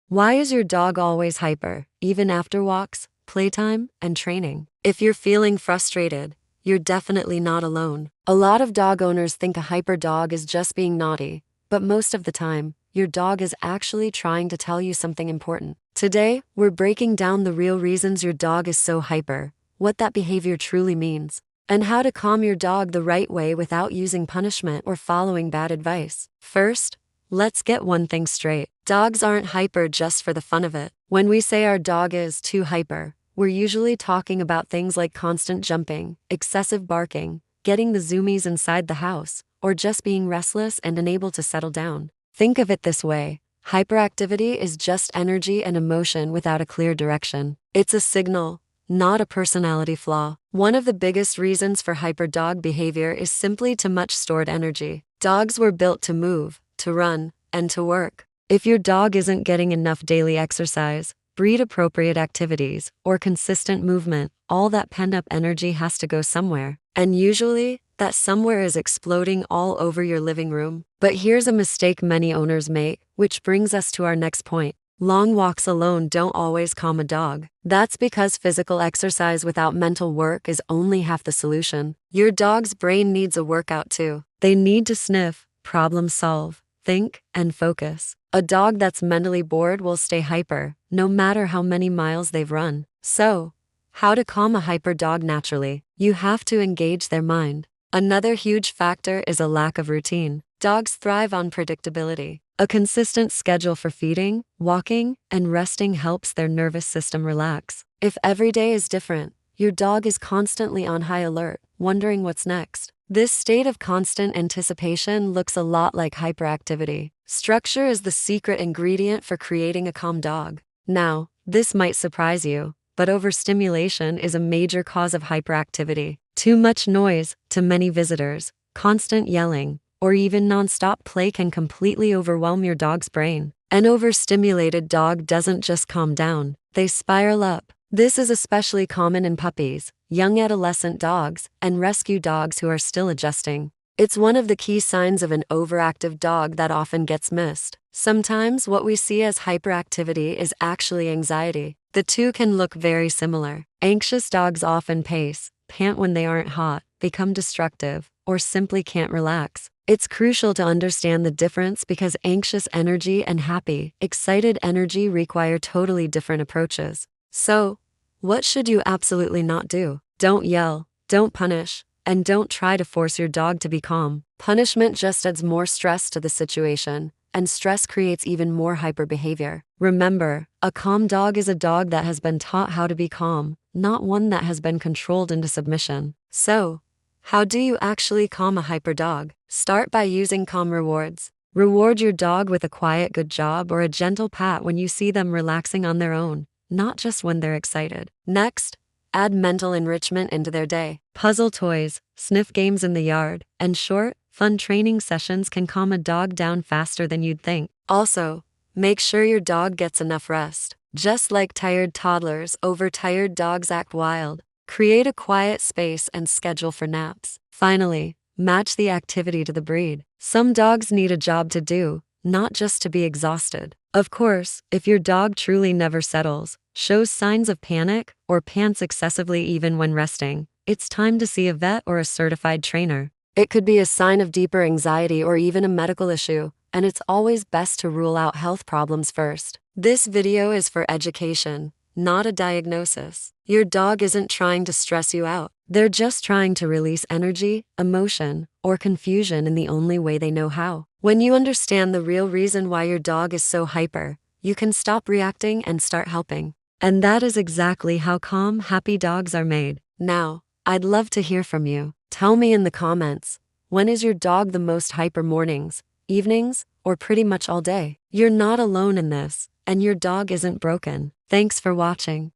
Why is your dog always hyper, even after walks, playtime, and training? If you're feeling frustrated, you're definitely not alone. A lot of dog owners think a hyper dog is just being naughty, but most of the time, your dog is actually trying to tell you something important. Today, we're breaking down the real reasons your dog is so hyper, what that behavior truly means, and how to calm your dog the right way without using punishment or following bad advice. First, let's get one thing straight. Dogs aren't hyper just for the fun of it. When we say our dog is too hyper, we're usually talking about things like constant jumping, excessive barking, getting the zoomies inside the house, or just being restless and unable to settle down. Think of it this way. Hyperactivity is just energy and emotion without a clear direction. It's a signal, not a personality flaw. One of the biggest reasons for hyper dog behavior is simply too much stored energy. Dogs were built to move, to run, and to work. If your dog isn't getting enough daily exercise, breed-appropriate activities, or consistent movement, all that pent-up energy has to go somewhere. And usually, that somewhere is exploding all over your living room. But here's a mistake many owners make, which brings us to our next point. Long walks alone don't always calm a dog. That's because physical exercise without mental work is only half the solution. Your dog's brain needs a workout too. They need to sniff, problem solve, think, and focus. A dog that's mentally bored will stay hyper, no matter how many miles they've run. So, how to calm a hyper dog naturally? You have to engage their mind. Another huge factor is a lack of routine. Dogs thrive on predictability. A consistent schedule for feeding, walking, and resting helps their nervous system relax. If every day is different, your dog is constantly on high alert, wondering what's next. This state of constant anticipation looks a lot like hyperactivity. Structure is the secret ingredient for creating a calm dog. Now, this might surprise you, but overstimulation is a major cause of hyperactivity. Too much noise, too many visitors, constant yelling, or even non-stop play can completely overwhelm your dog's brain. An overstimulated dog doesn't just calm down, they spiral up. This is especially common in puppies, young adolescent dogs, and rescue dogs who are still adjusting. It's one of the key signs of an overactive dog that often gets missed. Sometimes what we see as hyperactivity is actually anxiety. The two can look very similar. Anxious dogs often pace, pant when they aren't hot, become destructive, or simply can't relax. It's crucial to understand the difference because anxious energy and happy, excited energy require totally different approaches. So, what should you absolutely not do? Don't yell, don't punish, and don't try to force your dog to be calm. Punishment just adds more stress to the situation, and stress creates even more hyper behavior. Remember, a calm dog is a dog that has been taught how to be calm, not one that has been controlled into submission. So, how do you actually calm a hyper dog? Start by using calm rewards. Reward your dog with a quiet good job or a gentle pat when you see them relaxing on their own, not just when they're excited. Next, add mental enrichment into their day. Puzzle toys, sniff games in the yard, and short, fun training sessions can calm a dog down faster than you'd think. Also, make sure your dog gets enough rest. Just like tired toddlers, overtired dogs act wild. Create a quiet space and schedule for naps. Finally, match the activity to the breed. Some dogs need a job to do, not just to be exhausted. Of course, if your dog truly never settles, shows signs of panic, or pants excessively even when resting, it's time to see a vet or a certified trainer. It could be a sign of deeper anxiety or even a medical issue, and it's always best to rule out health problems first. This video is for education, not a diagnosis. Your dog isn't trying to stress you out. They're just trying to release energy, emotion, or confusion in the only way they know how. When you understand the real reason why your dog is so hyper, you can stop reacting and start helping. And that is exactly how calm, happy dogs are made. Now, I'd love to hear from you. Tell me in the comments, when is your dog the most hyper? Mornings, evenings, or pretty much all day? You're not alone in this, and your dog isn't broken. Thanks for watching.